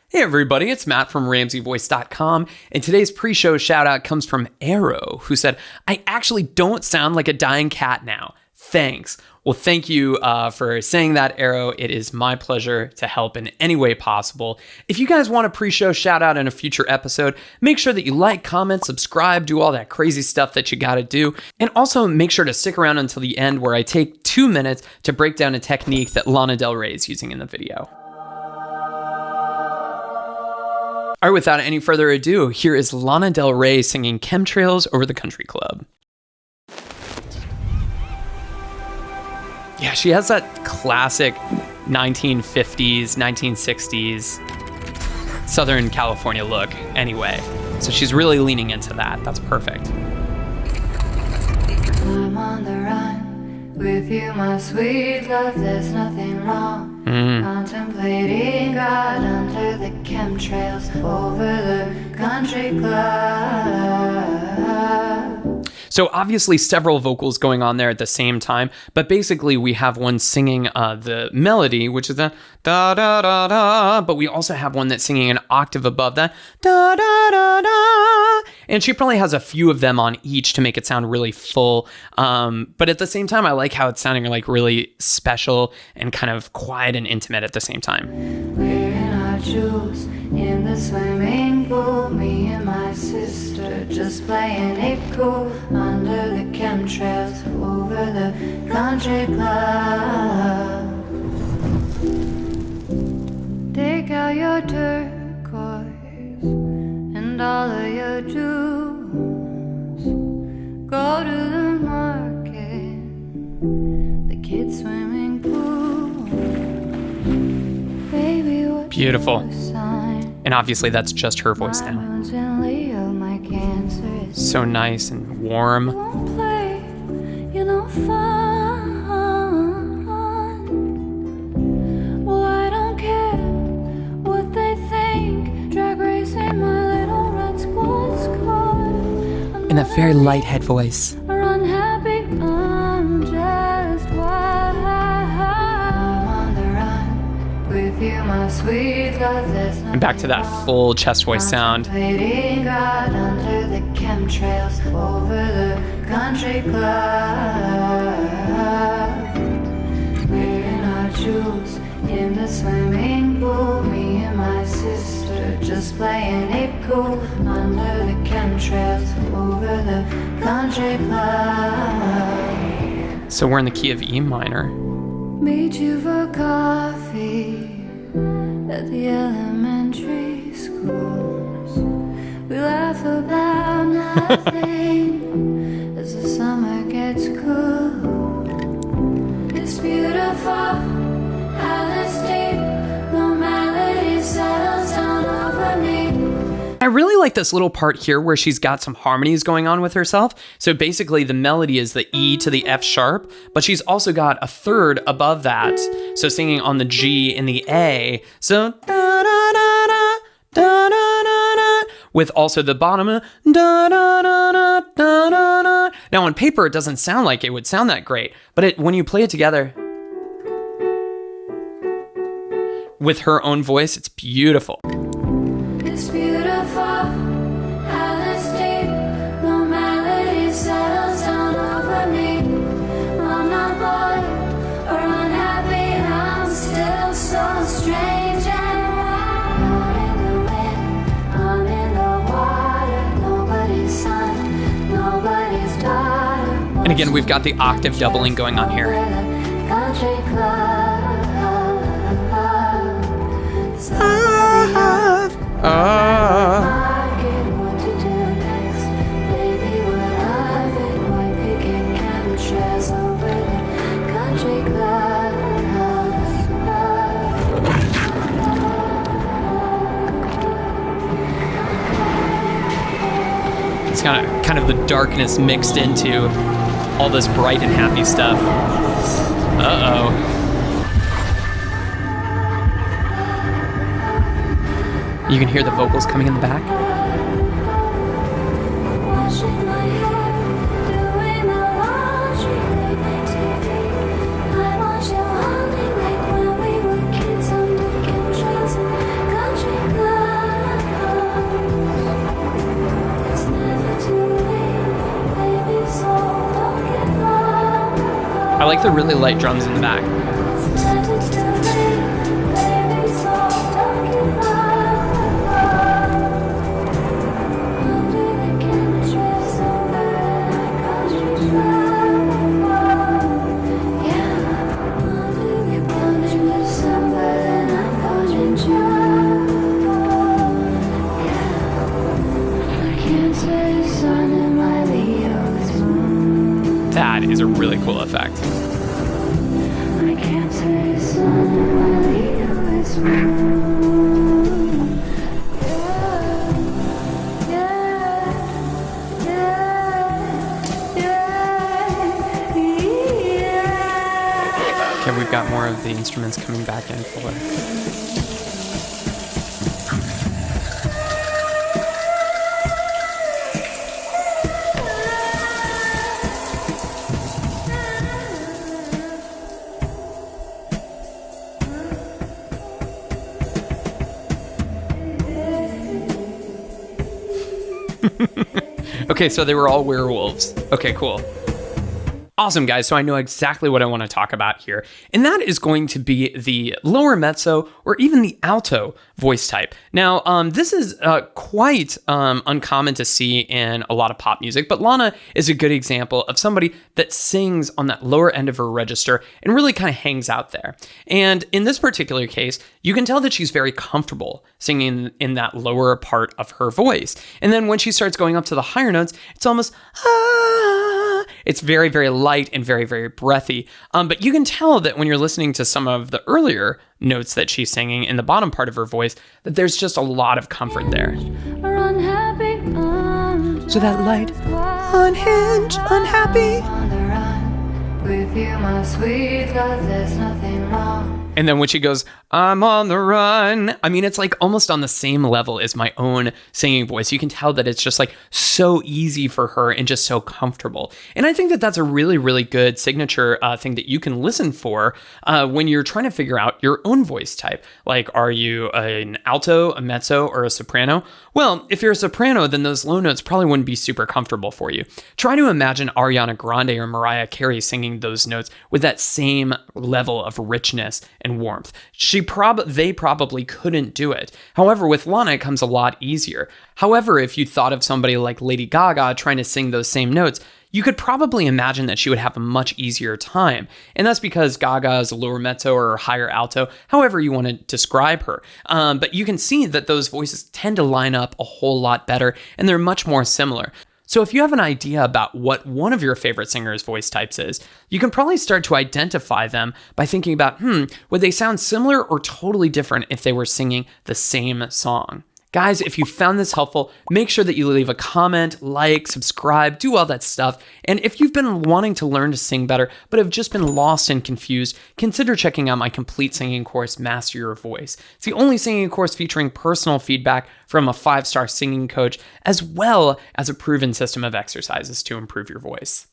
Hey everybody, it's Matt from RamseyVoice.com, and today's pre-show shout-out comes from Arrow, who said, I actually don't sound like a dying cat now. Thanks. Well, thank you for saying that, Arrow. It is my pleasure to help in any way possible. If you guys want a pre-show shout-out in a future episode, make sure that you like, comment, subscribe, do all that crazy stuff that you gotta do, and also make sure to stick around until the end where I take 2 minutes to break down a technique that Lana Del Rey is using in the video. All right, without any further ado, here is Lana Del Rey singing Chemtrails over the country club. Yeah, she has that classic 1950s, 1960s Southern California look anyway. So she's really leaning into that. That's perfect. I'm on the run with you, my sweet love, there's nothing wrong. Contemplating God under the chemtrails over the country club. So obviously several vocals going on there at the same time, but basically we have one singing the melody, which is the da da da da, but we also have one that's singing an octave above that da da da da, and she probably has a few of them on each to make it sound really full. But at the same time, I like how it's sounding like really special and kind of quiet and intimate at the same time. We're in our jewels in the swimming pool, me and my sister just playing it cool under the chemtrails over the country club. Take out your turquoise and all of your jewels. Go to the market, the kids' swimming pool. Baby, beautiful. And obviously that's just her voice now. So nice and warm. Well, I don't care what they think. Drag racing my little red squad's car. In that very light head voice. Unhappy, I'm just wild. I'm on the run with you, my sweet love. And back to that full chest voice sound. God under the chemtrails over the country club. We're in our jewels in the swimming pool, me and my sister just playing it cool under the chemtrails over the country club. So we're in the key of E minor. Meet you for coffee at the elementary schools. We laugh about nothing as the summer gets cool. It's beautiful how this deep normality settles down over me. I really like this little part here where she's got some harmonies going on with herself. So basically the melody is the E to the F sharp, but she's also got a third above that. So singing on the G and the A. So da da da da da da da, with also the bottom da da da da da da. Now on paper it doesn't sound like it would sound that great, but when you play it together with her own voice, it's beautiful. It's beautiful how this deep normality settles down over me. I'm not bored or unhappy, I'm still so strange and wild. I'm in the wind, I'm in the water, nobody's son, nobody's daughter. And again, we've got the octave doubling going on here. Country club. What to do next? Baby, what of it? Why picking chemtrails over the country club? It's kind of the darkness mixed into all this bright and happy stuff. Uh-oh. You can hear the vocals coming in the back. Washing my hair, doing the laundry, late night TV. I watch you only like when we were kids under chemtrails and country club. like the really light drums in the back. That is a really cool effect. Okay, we've got more of the instruments coming back in fuller. Okay, so they were all werewolves. Okay, cool. Awesome, guys. So I know exactly what I want to talk about here. And that is going to be the lower mezzo or even the alto voice type. Now, this is quite uncommon to see in a lot of pop music, but Lana is a good example of somebody that sings on that lower end of her register and really kind of hangs out there. And in this particular case, you can tell that she's very comfortable singing in that lower part of her voice. And then when she starts going up to the higher notes, it's almost, it's very, very light and very, very breathy. But you can tell that when you're listening to some of the earlier notes that she's singing in the bottom part of her voice, that there's just a lot of comfort there. So that light, unhinged, unhappy. With you, my sweet love, there's nothing wrong. And then when she goes, I'm on the run, I mean, it's like almost on the same level as my own singing voice. You can tell that it's just like so easy for her and just so comfortable. And I think that that's a really, really good signature thing that you can listen for when you're trying to figure out your own voice type. Like, are you an alto, a mezzo, or a soprano? Well, if you're a soprano, then those low notes probably wouldn't be super comfortable for you. Try to imagine Ariana Grande or Mariah Carey singing those notes with that same level of richness and warmth. They probably couldn't do it. However, with Lana, it comes a lot easier. However, if you thought of somebody like Lady Gaga trying to sing those same notes, you could probably imagine that she would have a much easier time. And that's because Gaga is a lower mezzo or higher alto, however you want to describe her. But you can see that those voices tend to line up a whole lot better, and they're much more similar. So if you have an idea about what one of your favorite singers' voice types is, you can probably start to identify them by thinking about, would they sound similar or totally different if they were singing the same song? Guys, if you found this helpful, make sure that you leave a comment, like, subscribe, do all that stuff. And if you've been wanting to learn to sing better, but have just been lost and confused, consider checking out my complete singing course, Master Your Voice. It's the only singing course featuring personal feedback from a 5-star singing coach, as well as a proven system of exercises to improve your voice.